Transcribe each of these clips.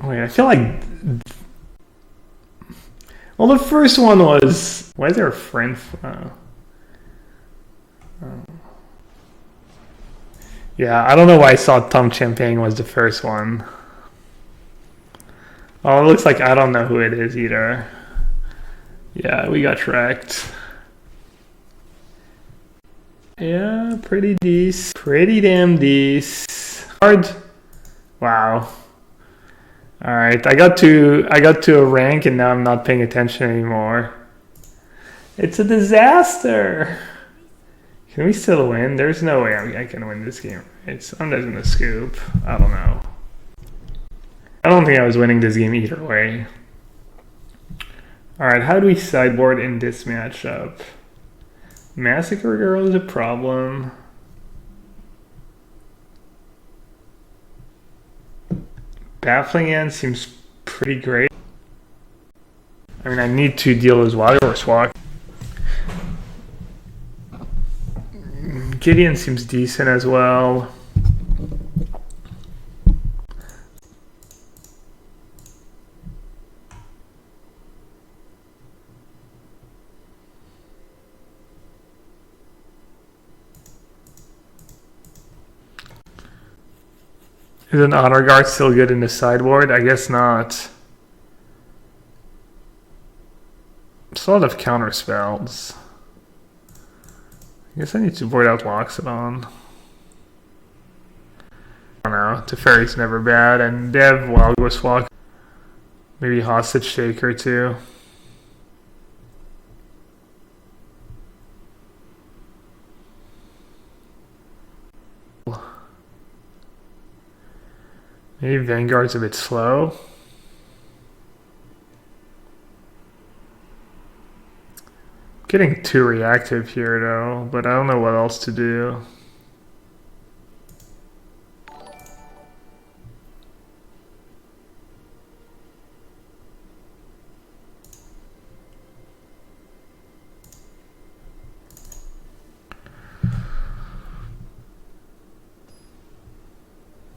Wait, I feel like... Well, the first one was... Why is there a friend? Yeah, I don't know why I thought Tom Champagne was the first one. Oh, it looks like I don't know who it is either. Yeah, we got wrecked. Yeah, pretty decent. Pretty damn decent. Hard. Wow. All right, I got to a rank and now I'm not paying attention anymore. It's a disaster. Can we still win? There's no way I can win this game. I'm just gonna scoop. I don't know. I don't think I was winning this game either way. All right, how do we sideboard in this matchup? Massacre Girl is a problem. Baffling End seems pretty great. I mean, I need to deal with Wild Horse Walk. Gideon seems decent as well. Is an Honor Guard still good in the sideboard? I guess not. It's a lot of counter spells. I guess I need to void out Loxodon. I don't know. Teferi's never bad, and they have Wild Ghost Walk. Maybe Hostage Taker too. Maybe Vanguard's a bit slow. Getting too reactive here though, but I don't know what else to do.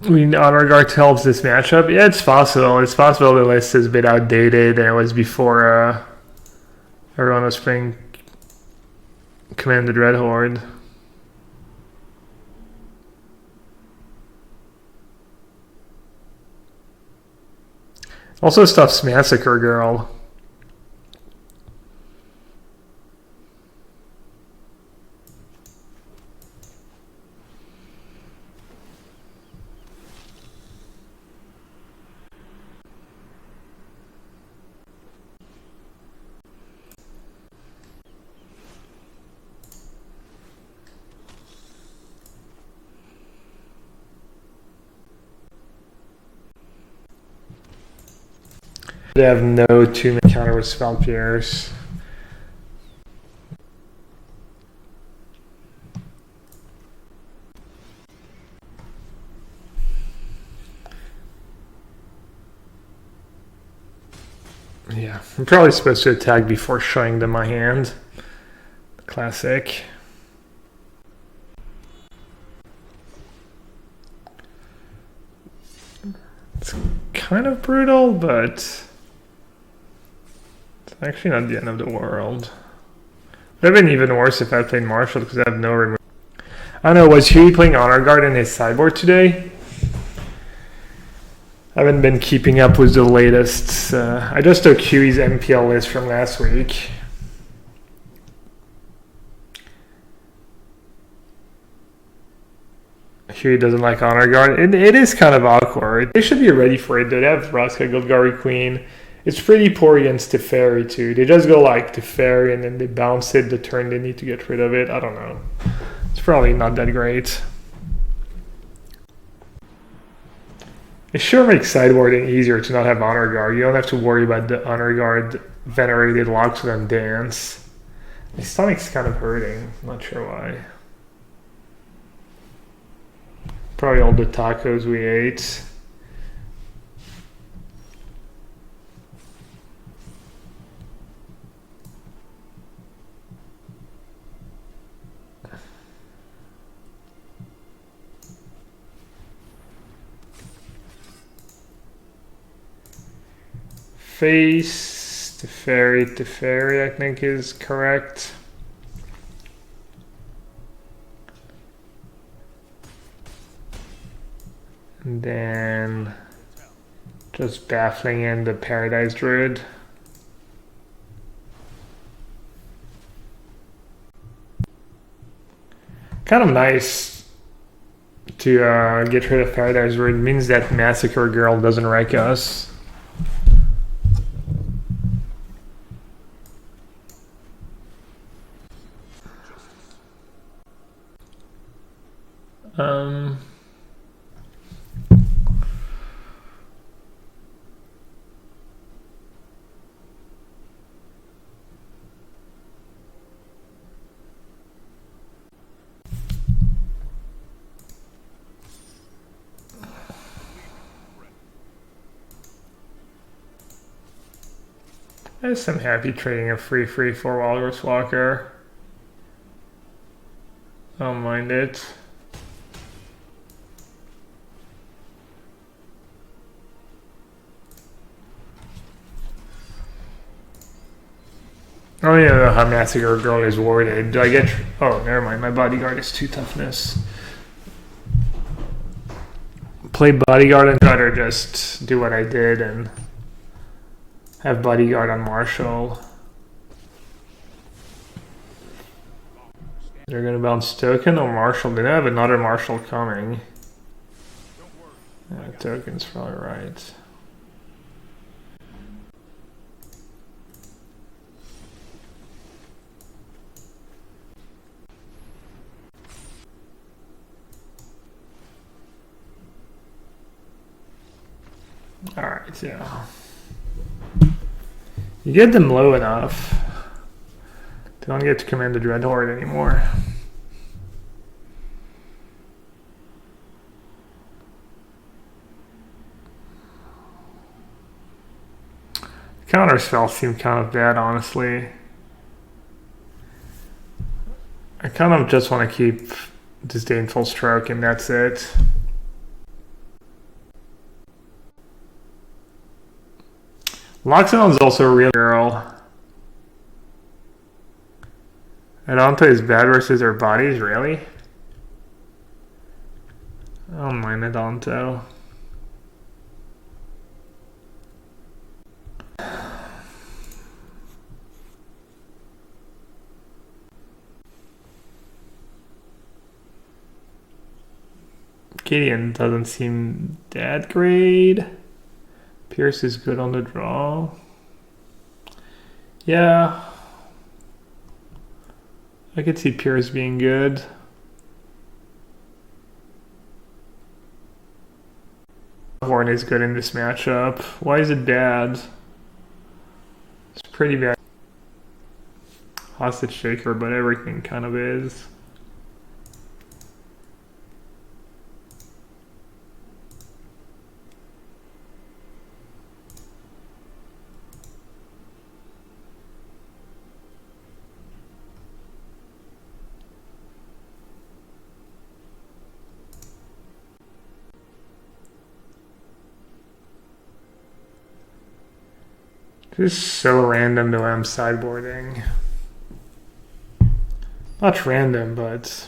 I mean, Honor Guard helps this matchup. Yeah, it's possible. It's possible the list is a bit outdated and it was before everyone was playing Commanded Red Horde. Also stuff's Massacre Girl. They have no 2-minute counter with Spell Pierce. Yeah, I'm probably supposed to attack before showing them my hand. Classic. It's kind of brutal, but it's actually not the end of the world. It would have been even worse if I played Marshall because I have no removal. I don't know, was Huey playing Honor Guard in his sideboard today? I haven't been keeping up with the latest. I just took Huey's MPL list from last week. Huey doesn't like Honor Guard. It is kind of awkward. They should be ready for it though. They have Vraska, Golgari Queen. It's pretty poor against Teferi too. They just go like Teferi and then they bounce it the turn they need to get rid of it. I don't know. It's probably not that great. It sure makes sideboarding easier to not have Honor Guard. You don't have to worry about the Honor Guard venerated Loxodon dance. My stomach's kind of hurting. I'm not sure why. Probably all the tacos we ate. face. Teferi, I think is correct. And then just baffling in the Paradise Druid. Kind of nice to get rid of Paradise Druid. It means that Massacre Girl doesn't wreck us. I guess I'm happy trading a free for Walrus Walker. I don't mind it. I don't even know how Massacre Girl is worded. Do I get... Oh, never mind. My Bodyguard is 2 toughness. Play Bodyguard and try to just do what I did and have Bodyguard on Marshall. They're going to bounce Token or Marshall. They don't have another Marshall coming. Yeah, Token's probably right. Alright, yeah. You get them low enough. They don't get to command the Dreadhorde anymore. Counter spells seem kind of bad, honestly. I kind of just want to keep Disdainful Stroke and that's it. Loxodon is also a real girl. Adonto is bad versus their bodies, really? I don't mind Adonto. Gideon doesn't seem that great. Pierce is good on the draw. Yeah. I could see Pierce being good. Horn is good in this matchup. Why is it bad? It's pretty bad. Hostage Shaker, but everything kind of is. This is so random the way I'm sideboarding. Not random, but...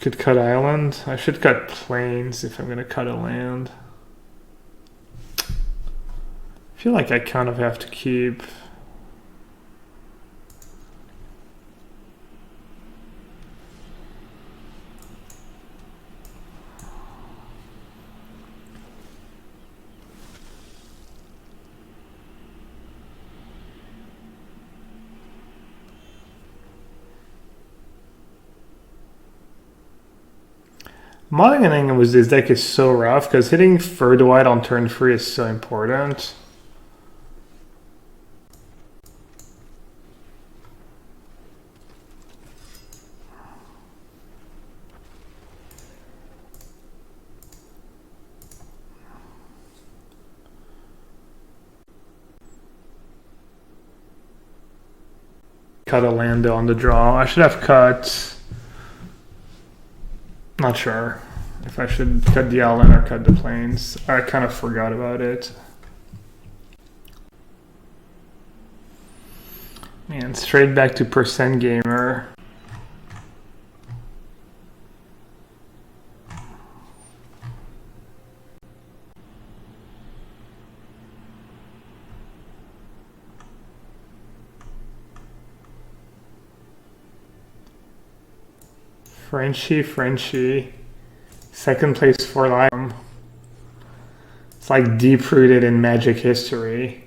Could cut island. I should cut plains if I'm going to cut a land. I feel like I kind of have to keep... Modding was this deck is so rough because hitting Further White on turn 3 is so important. Cut a land on the draw. I should have cut. Not sure. if I should cut the island or cut the plains. I kind of forgot about it. Man, straight back to percent gamer. Frenchie. Second place for life. It's like deep rooted in Magic history.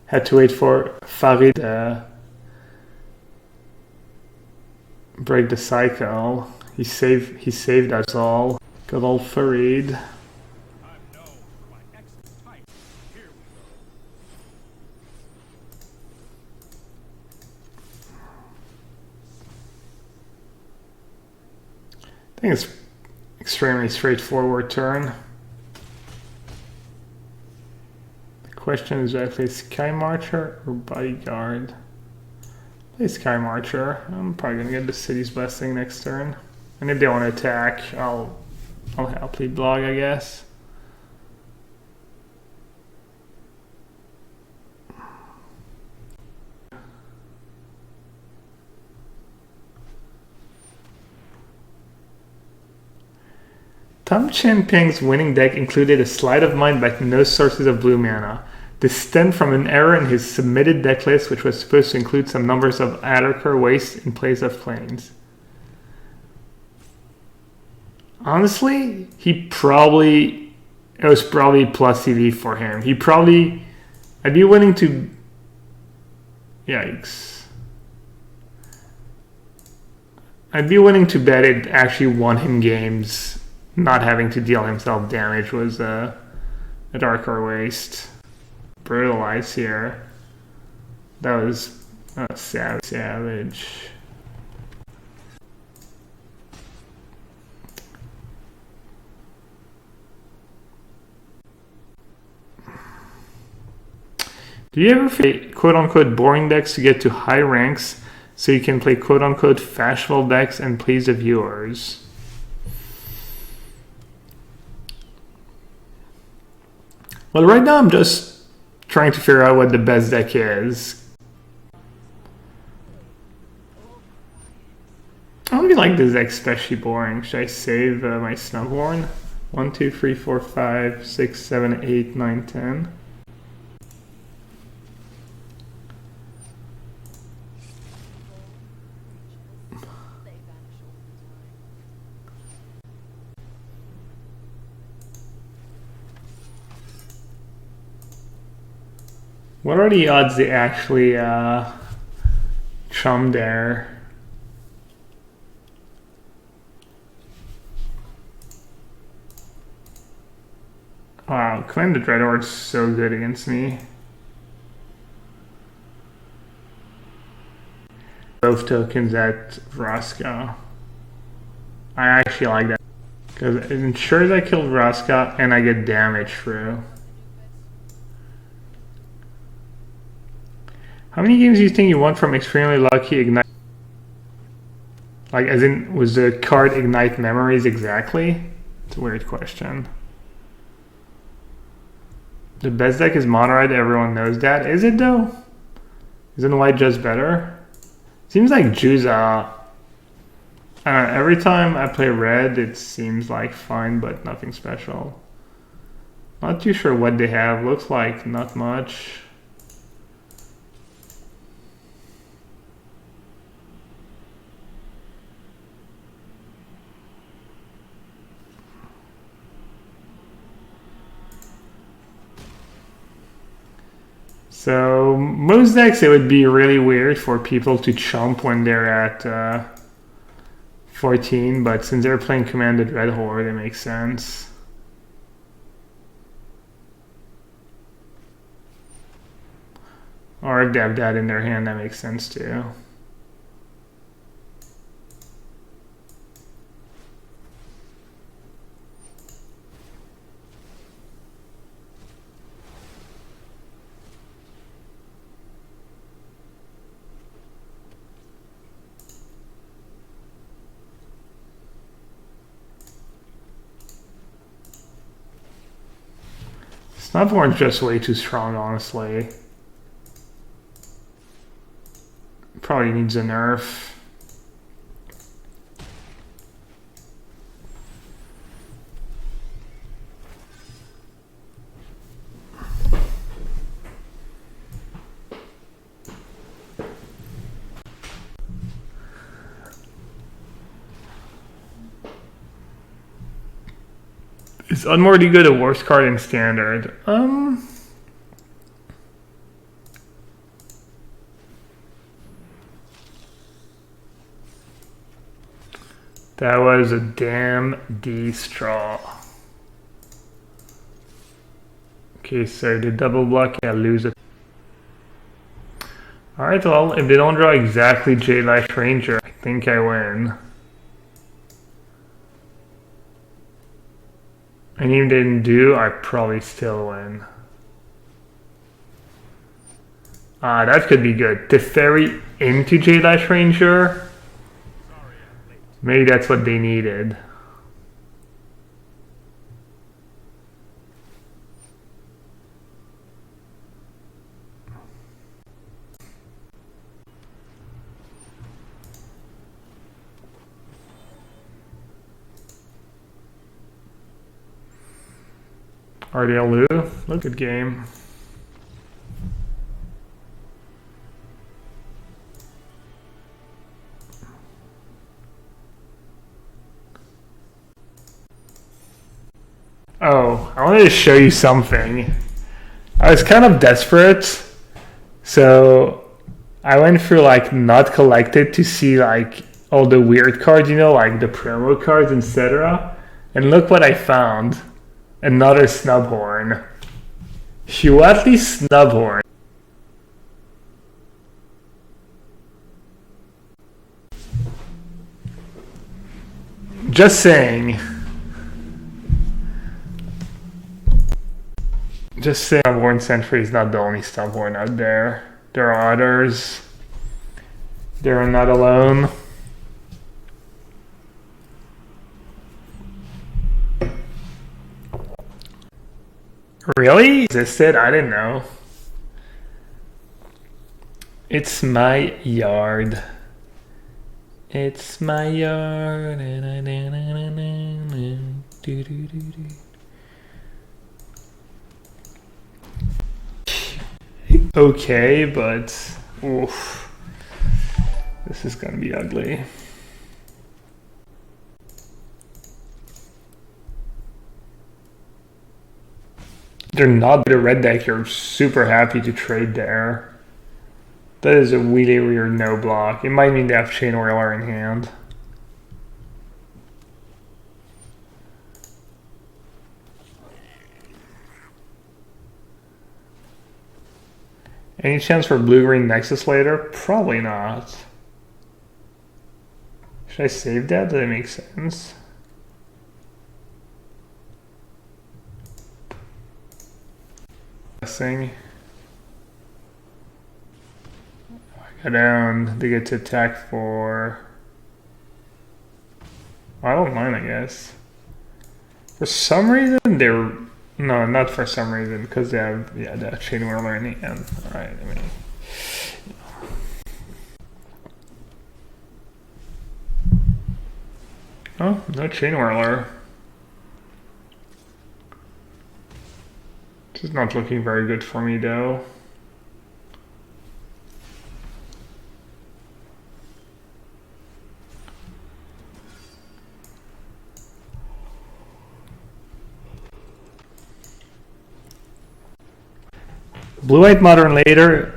Had to wait for Farid to break the cycle. He saved us all. Good old Farid. I think it's extremely straightforward turn. The question is, do I play Sky Marcher or Bodyguard? Play Sky Marcher. I'm probably gonna get the City's Blessing next turn. And if they want to attack, I'll happily block, I guess. Tom Chin Ping's winning deck included a Sleight of Mind but no sources of blue mana. This stemmed from an error in his submitted deck list, which was supposed to include some numbers of Adderker Waste in place of Plains. Honestly, it was probably plus EV for him. I'd be willing to, yikes. I'd be willing to bet it actually won him games. Not having to deal himself damage was a Darker Waste. Brutalize here. That was savage. Do you ever play quote-unquote boring decks to get to high ranks so you can play quote-unquote fashionable decks and please the viewers? Well, right now I'm just trying to figure out what the best deck is. I don't really like this deck especially boring. Should I save my Snubhorn? 1, 2, 3, 4, 5, 6, 7, 8, 9, 10. What are the odds they actually chum there? Wow, Command the Dreadhorde is so good against me. Both tokens at Vraska. I actually like that because it ensures I kill Vraska and I get damage through. How many games do you think you won from Extremely Lucky Ignite? Like, as in, was the card Ignite Memories exactly? It's a weird question. The best deck is Mono Red, everyone knows that. Is it though? Isn't white just better? Seems like Juza. I don't know, every time I play red, it seems like fine, but nothing special. Not too sure what they have. Looks like not much. So most decks, it would be really weird for people to chump when they're at 14, but since they're playing Commanded Dreadhorde, it makes sense. Or if they have that in their hand, that makes sense too. Snubhorn's just way too strong, honestly. Probably needs a nerf. Is Unmorty good a worse card in standard? That was a damn D straw. Okay, so the double block, I lose it. Alright, well, if they don't draw exactly J-Lash Ranger, I think I win. And even if they didn't do, I probably still win. That could be good. Teferi into J-Lash Ranger? Maybe that's what they needed. RDLU, look good game. Oh, I wanted to show you something. I was kind of desperate, so I went through like not collected to see like all the weird cards, you know, like the promo cards, etc. And look what I found. Another Snubhorn. Huatli Snubhorn. Just saying. Just saying, Snubhorn Sentry is not the only Snubhorn out there. There are others. They're not alone. Really? Existed? I didn't know. It's my yard. It's my yard. Okay, but oof, this is gonna be ugly. They're not the red deck. You're super happy to trade there. That is a really weird no block. It might mean they have Chain Whirler in hand. Any chance for blue-green Nexus later? Probably not. Should I save that? Does that make sense? Thing. I go down. They get to attack for. I don't mind, I guess. For some reason, they're. No, not for some reason, because they have, yeah, the Chain Whirler in the end. Alright, I mean. Oh, no Chain Whirler. This is not looking very good for me, though. Blue-white modern later.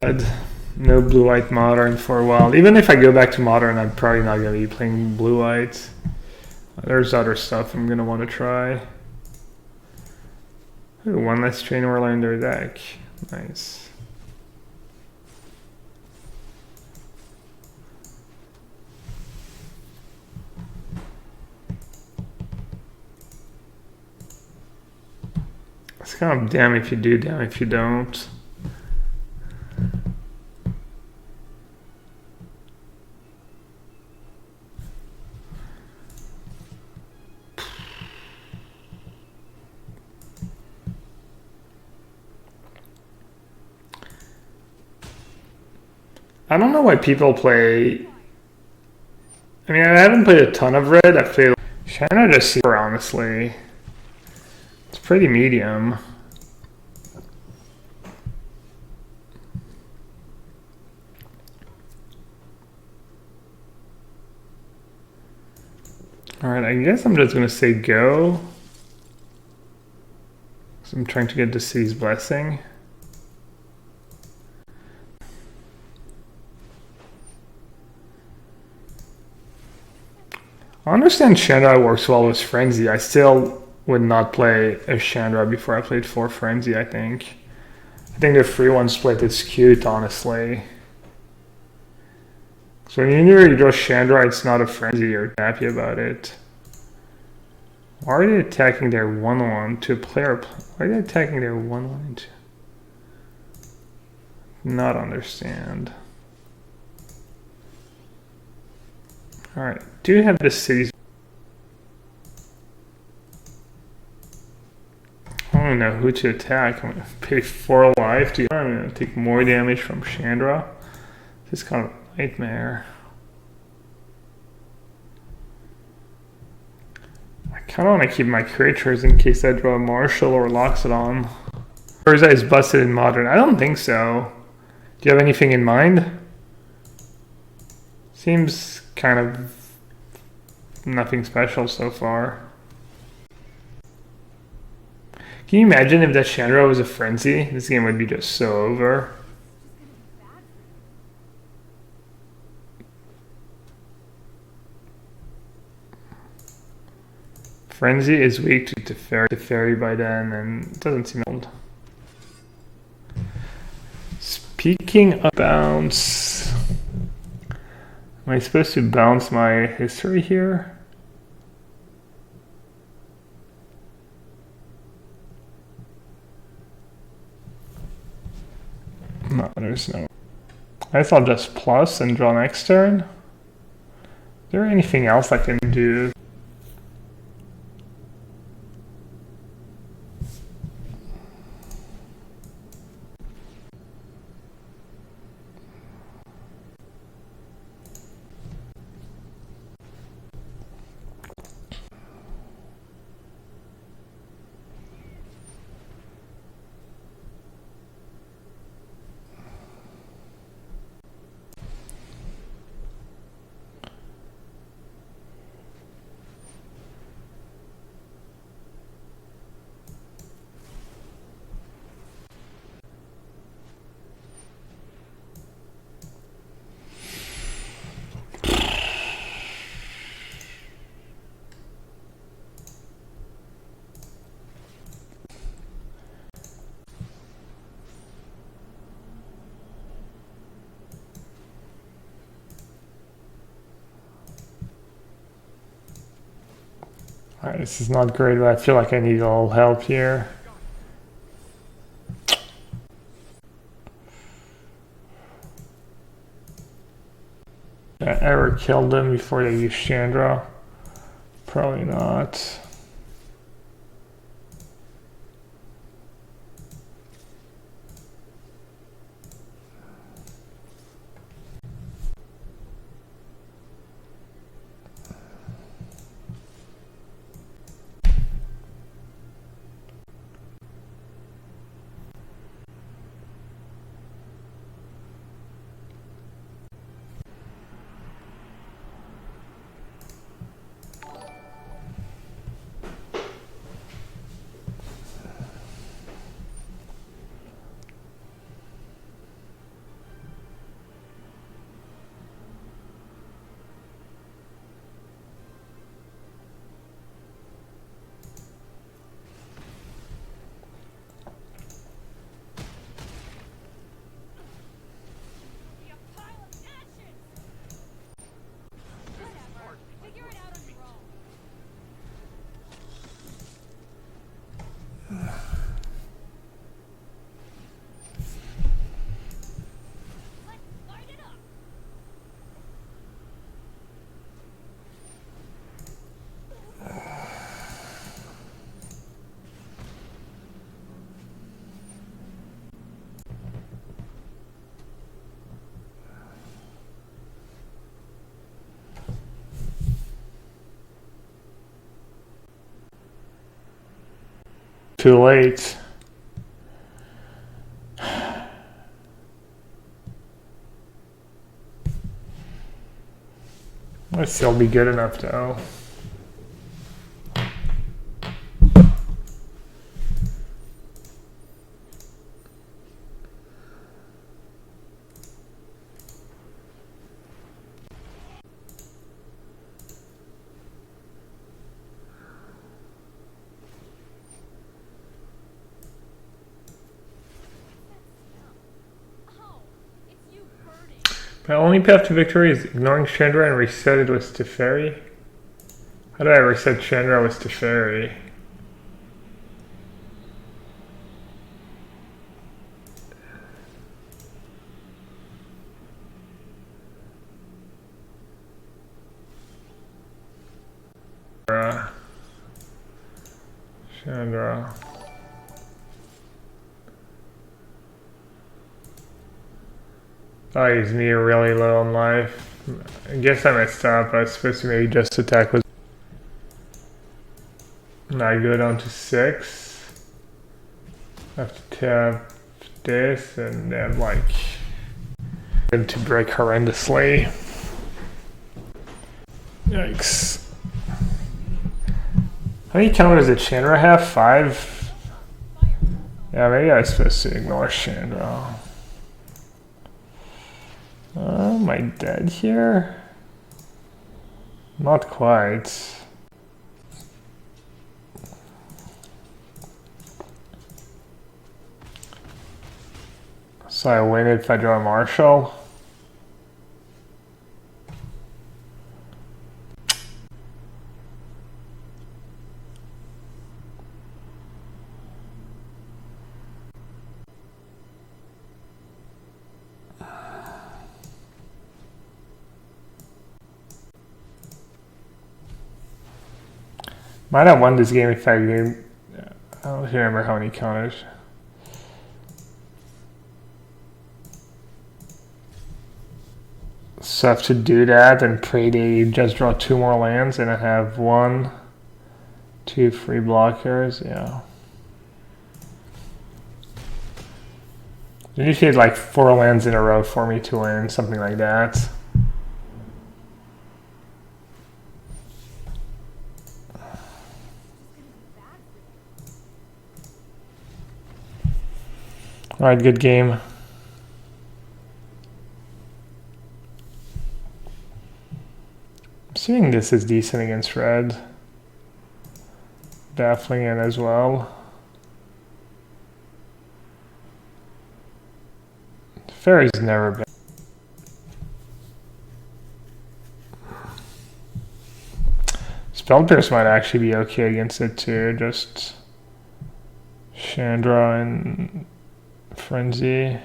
No blue-white modern for a while. Even if I go back to modern, I'm probably not going to be playing blue-white. There's other stuff I'm going to want to try. Ooh, one less Chain Whirler in their deck. Nice. It's kind of damn if you do, damn if you don't. I don't know why people play. I mean, I haven't played a ton of red. I've played Chandra just super, honestly. It's pretty medium. Alright, I guess I'm just gonna say go. So I'm trying to get the city's blessing. I understand Chandra works well with Frenzy. I still would not play a Chandra before I played 4 Frenzy, I think. I think the 3-1 split is cute, honestly. So when you draw Chandra, it's not a Frenzy, you're happy about it. Why are they attacking their 1-1 to a player? Why are they attacking their 1-1 to? Not understand. Alright, do have the cities. I don't know who to attack. I'm gonna pay 4 life to. I'm gonna take more damage from Chandra. This is kind of a nightmare. I kind of want to keep my creatures in case I draw a Marshall or Loxodon. Urza is busted in Modern. I don't think so. Do you have anything in mind? Seems kind of nothing special so far. Can you imagine if that Chandra was a Frenzy? This game would be just so over. Frenzy is weak to fairy by then, and it doesn't seem old. Speaking of bounce, am I supposed to bounce my history here? No, there's no. I guess I'll just plus and draw next turn. Is there anything else I can do? Alright, this is not great, but I feel like I need a little help here. Did I ever killed them before they used Chandra? Probably not. too late. Might still be good enough though. My only path to victory is ignoring Chandra and reset it with Teferi. How do I reset Chandra with Teferi? Chandra. Oh, he's me really low on life. I guess I messed up. I was supposed to maybe just attack with. Now I go down to 6. I have to tap this and then like going to break horrendously. Yikes. How many counters did Chandra have? 5? Yeah, maybe I was supposed to ignore Chandra. Am I dead here? Not quite. So I win if I draw a Marshall. Might have won this game if I gave. I don't remember how many counters. So I have to do that and pray they just draw 2 more lands and I have 1, 2 free blockers. Yeah. You usually need like 4 lands in a row for me to win, something like that. Alright, good game. I'm assuming this is decent against red. Baffling in as well. Fairy's never been. Spell Pierce might actually be okay against it too, just Chandra and Frenzy. I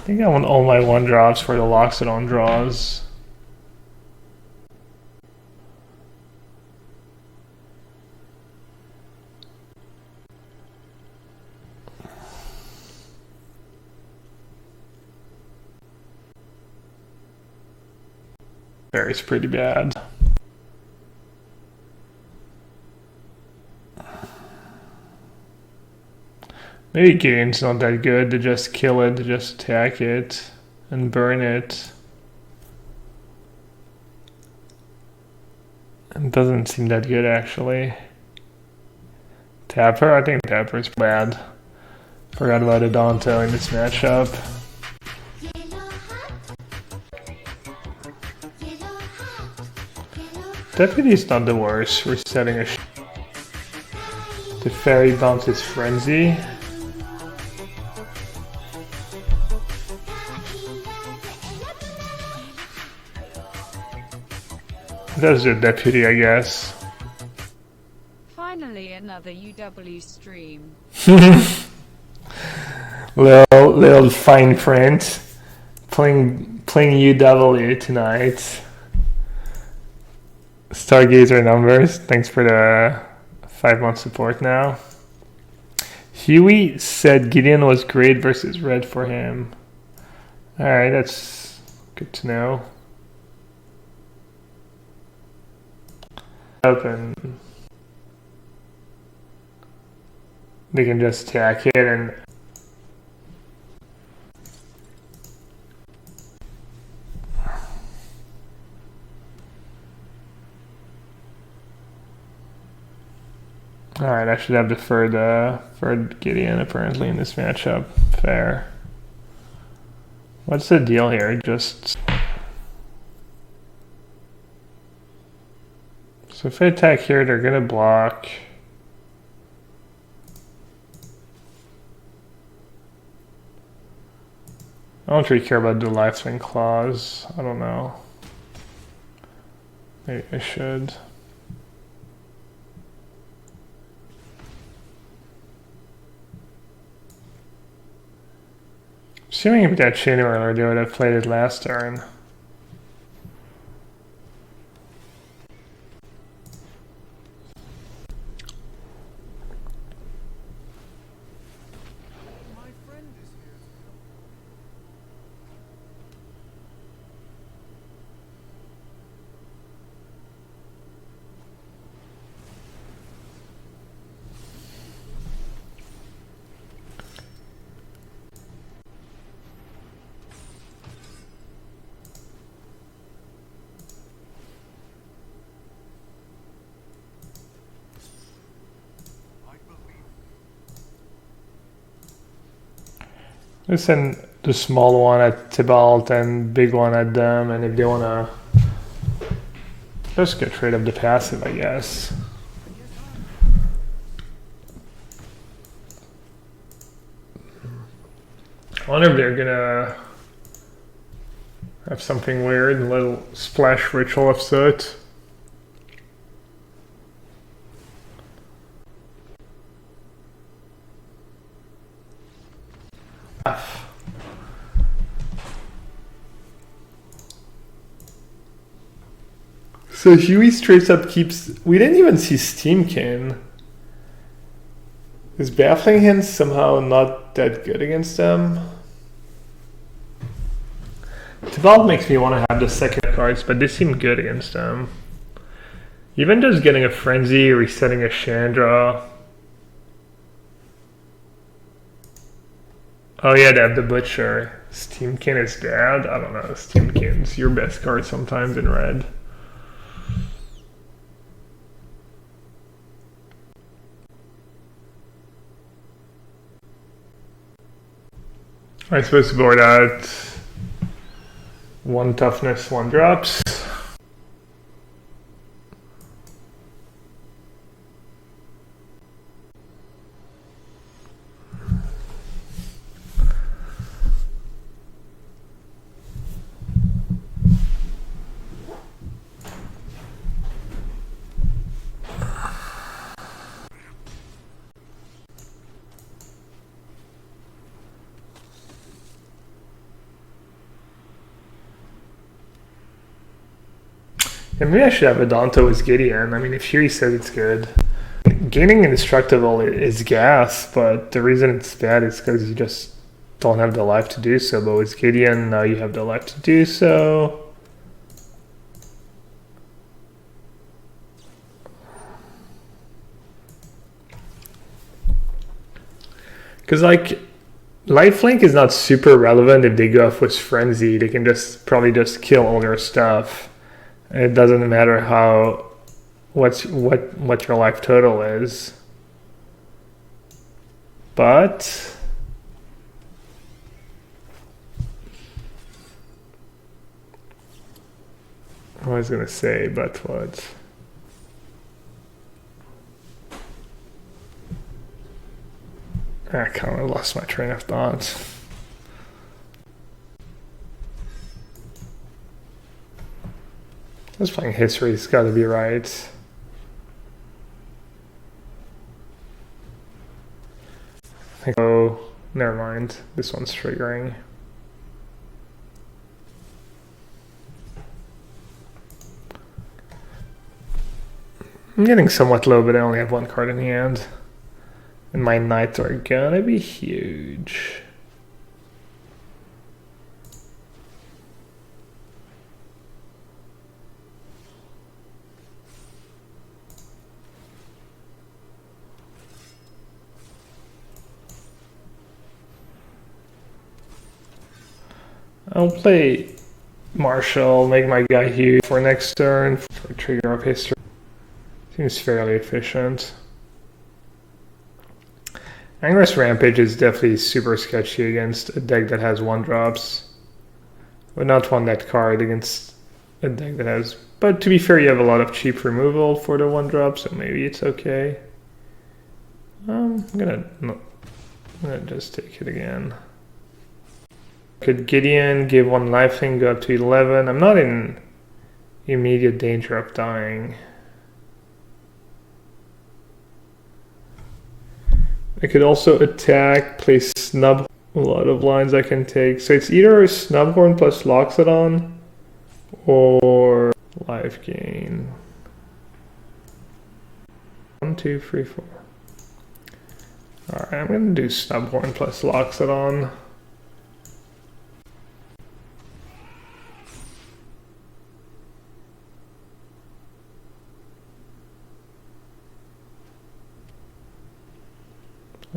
think I want all my 1-drops for the Loxodon draws. It's pretty bad. Maybe Gideon's not that good to just kill it, to just attack it and burn it. It doesn't seem that good actually. Tapper? I think Tapper's bad. Forgot about Adonto in this matchup. Deputy's not the worst. We're setting a. The fairy bounces Frenzy. That's the deputy, I guess. Finally, another UW stream. little fine print. Playing UW tonight. Stargazer numbers. Thanks for the 5-month support now. Huey said Gideon was great versus red for him. Alright, that's good to know. Open. they can just attack it and... Alright, I should have deferred Gideon apparently in this matchup. Fair. What's the deal here? Just... So if I attack here, they're gonna block. I don't really care about the lifelink clause. I don't know. Maybe I should. Assuming if that chain earlier, they would have played it last turn. Let's send the small one at Tybalt and big one at them, and if they wanna just get rid of the passive, I guess. I wonder if they're gonna have something weird, a little splash ritual of soot. So Huey straight up keeps... We didn't even see Steamkin. Is Baffling Hands somehow not that good against them? Tybalt makes me want to have the second cards, but they seem good against them. Even just getting a Frenzy, resetting a Chandra. Oh yeah, they have the Butcher. Steamkin is bad? I don't know. Steamkin's your best card sometimes in red. I suppose to board out 1 toughness, 1 drops. Yeah, maybe I should have Adonto as Gideon. I mean, if Fury says it's good. Gaining Indestructible is gas, but the reason it's bad is because you just don't have the life to do so. But with Gideon, now you have the life to do so. Because, like, lifelink is not super relevant if they go off with Frenzy. They can just probably just kill all their stuff. It doesn't matter how what your life total is. But I was gonna say, but what? I kind of lost my train of thought. I was playing history, it's gotta be right. Oh, never mind. This one's triggering. I'm getting somewhat low, but I only have 1 card in hand. And my knights are gonna be huge. I'll play Marshall, make my guy huge for next turn for trigger of history. Seems fairly efficient. Anger's Rampage is definitely super sketchy against a deck that has 1-drops. Would not want that card against a deck that has... But to be fair, you have a lot of cheap removal for the 1-drop, so maybe it's okay. I'm gonna just take it again. Could Gideon give 1 life thing, go up to 11? I'm not in immediate danger of dying. I could also attack, play Snub. A lot of lines I can take. So it's either Snubhorn plus Loxodon or life gain. 1, 2, 3, 4. Alright, I'm gonna do Snubhorn plus Loxodon.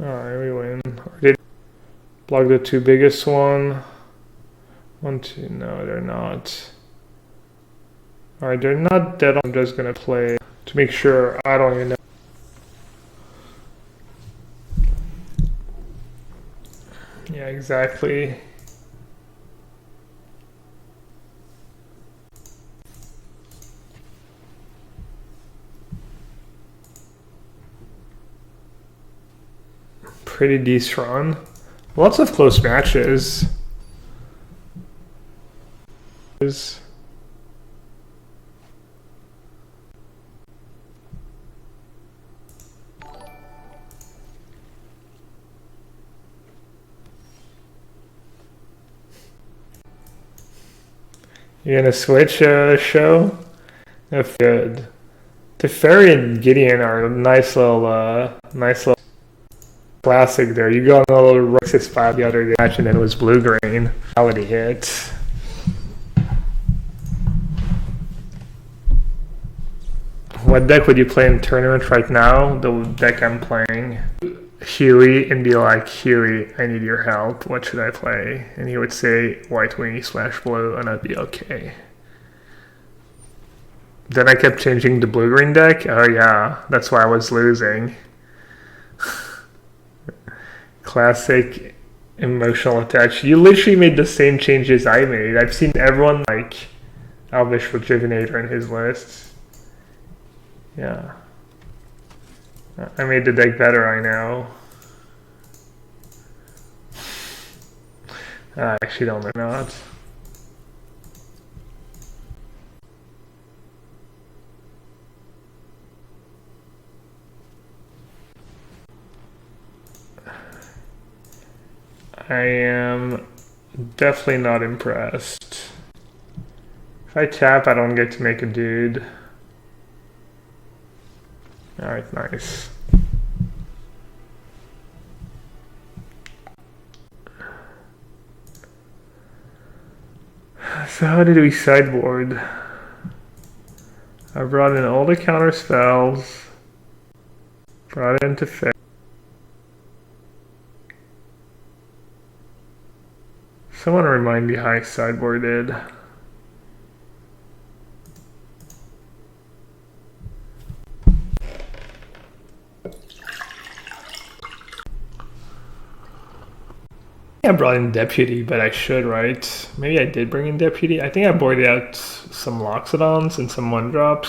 Alright, we win. Or did block the 2 biggest one. 1, 2, no, they're not. Alright, they're not dead. I'm just gonna play to make sure. I don't even know. Yeah, exactly. Pretty decent run. Lots of close matches. You're gonna switch show? That's good. Teferi and Gideon are a nice little classic there. You got a little Roxas 5 the other day, and then it was blue-green. Reality hit. What deck would you play in tournament right now? The deck I'm playing. Huey, and be like, Huey, I need your help. What should I play? And he would say white wing / blue, and I'd be okay. Then I kept changing the blue-green deck. Oh yeah, that's why I was losing. Classic emotional attach. You literally made the same changes I made. I've seen everyone like Elvish Rejuvenator in his list. Yeah. I made the deck better, I know. I actually don't know not. I am definitely not impressed. If I tap, I don't get to make a dude. Alright, nice. So how did we sideboard? I brought in all the counter spells. Brought into Fae. Someone remind me how I sideboarded. I brought in Deputy, but I should, right? Maybe I did bring in Deputy. I think I boarded out some Loxodons and some 1-drops.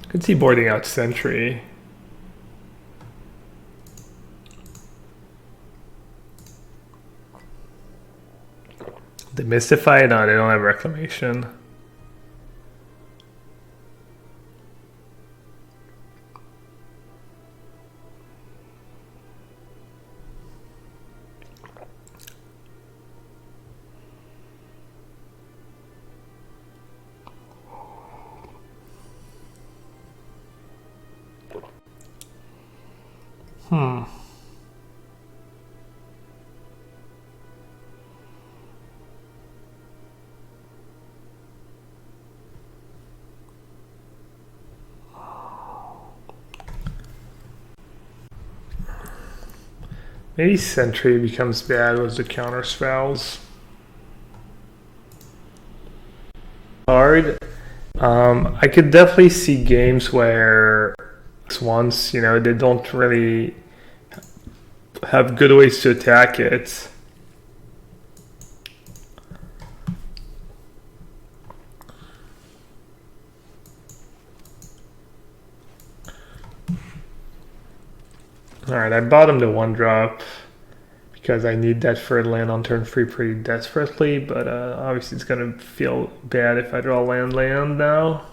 Could see boarding out Sentry. Demystify? No, they don't have Reclamation. Maybe Sentry becomes bad with the counter spells. Hard. I could definitely see games where once, you know, they don't really have good ways to attack it. Alright, I bought him the 1-drop because I need that third land on turn 3 pretty desperately, but obviously it's gonna feel bad if I draw land now.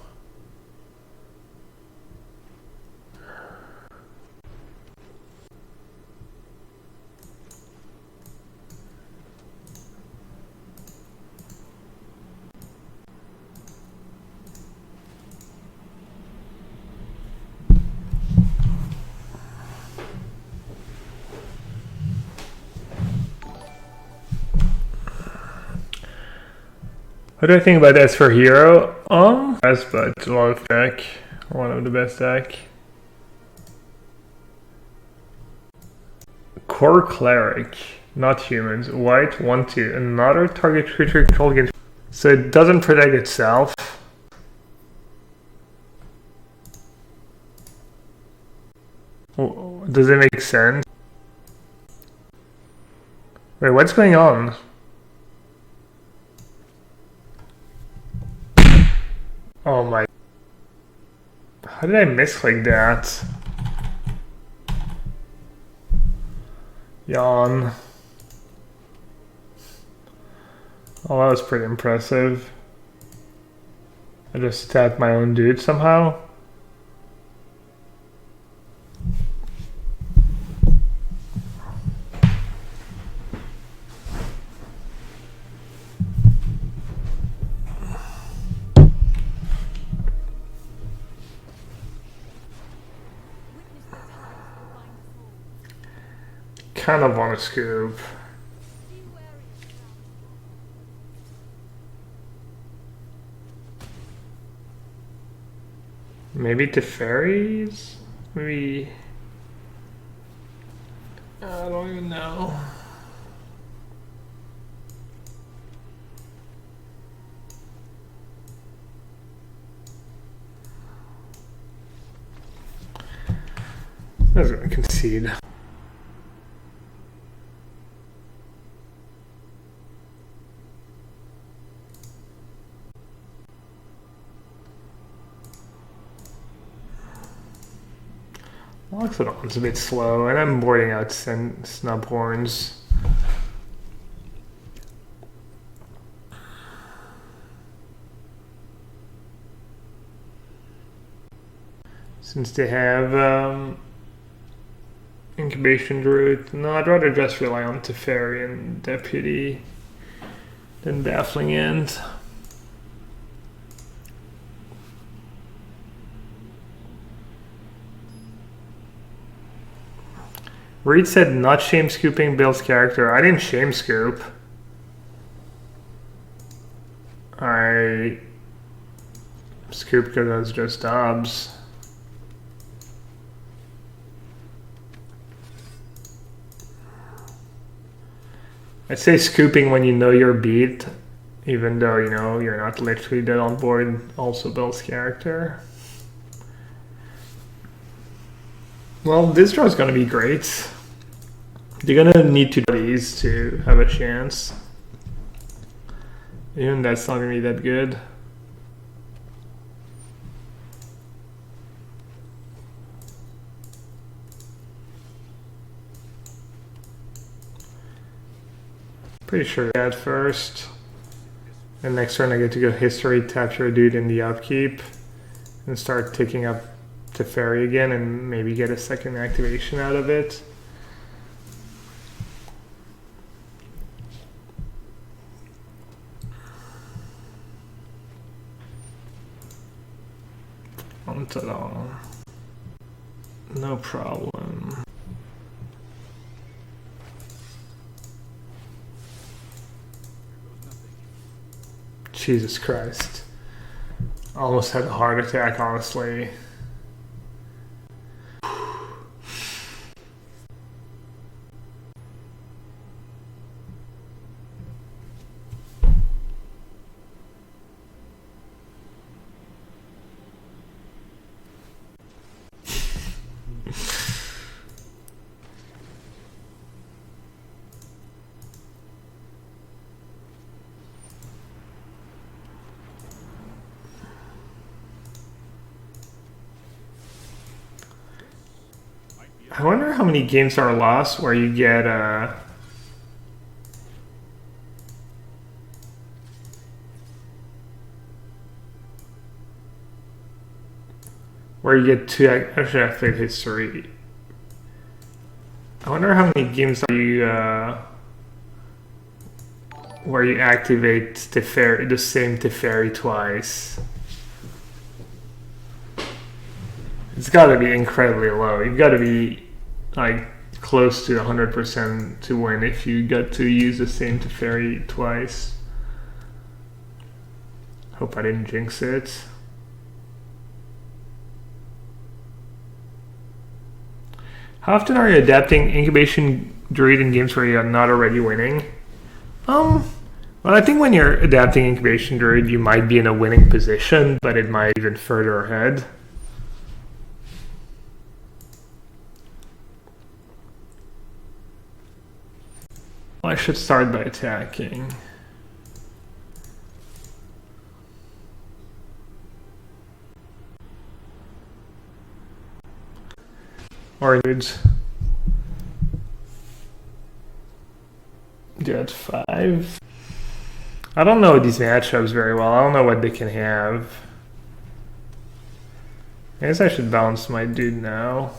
What do I think about S for Hero? Yes, but a lot of deck. One of the best deck. Core Cleric, not humans. White, 1/2. Another target creature controlled against. So it doesn't protect itself. Does it make sense? Wait, what's going on? Oh my. How did I miss like that? Yawn. Oh, that was pretty impressive. I just tapped my own dude somehow. Kind of want to scoop. Maybe to fairies? Maybe. I don't even know. I was gonna concede. Loxodon's a bit slow, and I'm boarding out Snubhorns. Since they have Incubation Druid, no, I'd rather just rely on Teferi and Deputy than Baffling End. Reed said not shame scooping Bill's character. I didn't shame scoop. I scooped because I was just Dobbs. I'd say scooping when you know you're beat, even though you know you're not literally dead on board, also Bill's character. Well, this draw is going to be great. You're going to need 2 these to have a chance. Even that's not going to be that good. Pretty sure that first. And next turn I get to go history, tap your dude in the upkeep, and start ticking up Teferi again and maybe get a second activation out of it. No problem. Jesus Christ. Almost had a heart attack, honestly. I wonder how many games are lost where you get where you get two. Actually, I played history. I wonder how many games are you where you activate the same Teferi twice. It's got to be incredibly low. You've got to be like close to 100% to win if you get to use the same Teferi twice. Hope I didn't jinx it. How often are you adapting Incubation Druid in games where you're not already winning? Well, I think when you're adapting Incubation Druid, you might be in a winning position, but it might be even further ahead. Well, I should start by attacking. Or dudes. Get 5. I don't know these matchups very well. I don't know what they can have. I guess I should balance my dude now.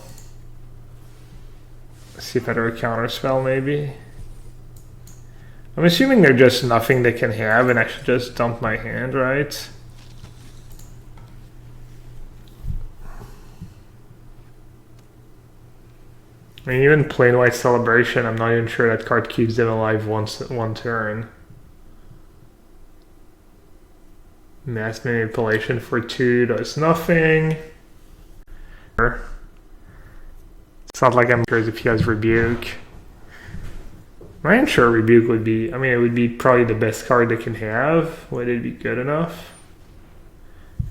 See if I do a counter spell maybe. I'm assuming they're just nothing they can have and I should just dump my hand, right? I mean, even plain white celebration, I'm not even sure that card keeps them alive one turn. Mass manipulation for 2 does nothing. It's not like I'm sure if he has rebuke. I'm not even sure rebuke would be, I mean, it would be probably the best card they can have. Would it be good enough?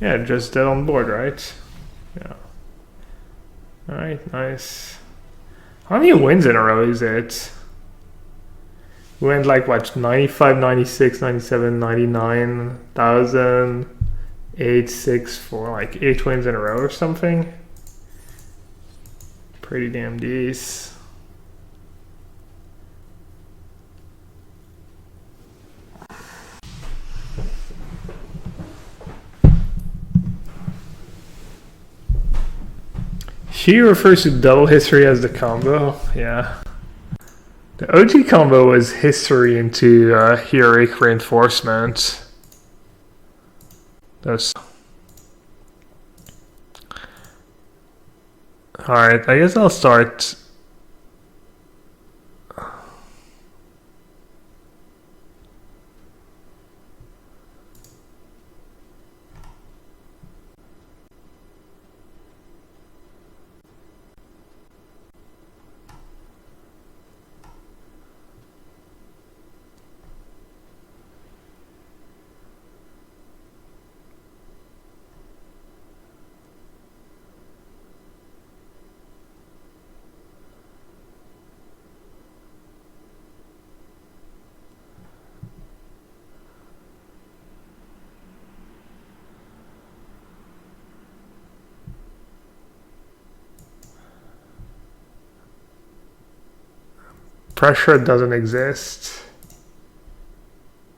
Yeah, just dead on board, right? Yeah. Alright, nice. How many wins in a row is it? We went like what, 95, 96, 97, 99, 1000, 8, 6, 4, like 8 wins in a row or something? Pretty damn decent. She refers to double history as the combo. Yeah. The OG combo was history into heroic reinforcement. That's alright, I guess I'll start. Pressure doesn't exist.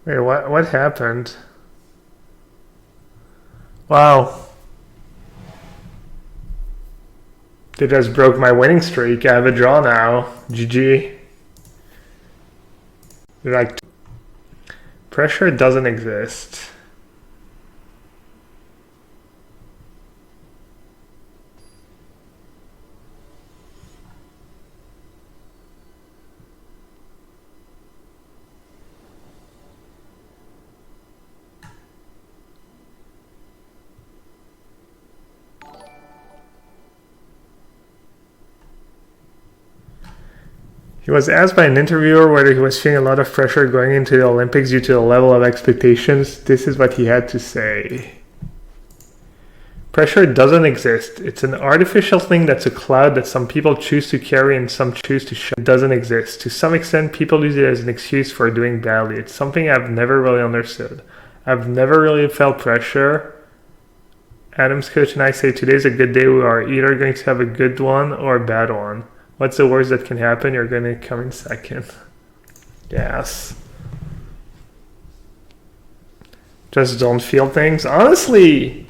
Wait, what happened? Wow. They just broke my winning streak. I have a draw now. GG. They're like, pressure doesn't exist. He was asked by an interviewer whether he was feeling a lot of pressure going into the Olympics due to the level of expectations. This is what he had to say. Pressure doesn't exist. It's an artificial thing that's a cloud that some people choose to carry and some choose to show. It doesn't exist. To some extent, people use it as an excuse for doing badly. It's something I've never really understood. I've never really felt pressure. Adam's coach and I say today's a good day. We are either going to have a good one or a bad one. What's the worst that can happen? You're gonna come in second. Yes. Just don't feel things. Honestly,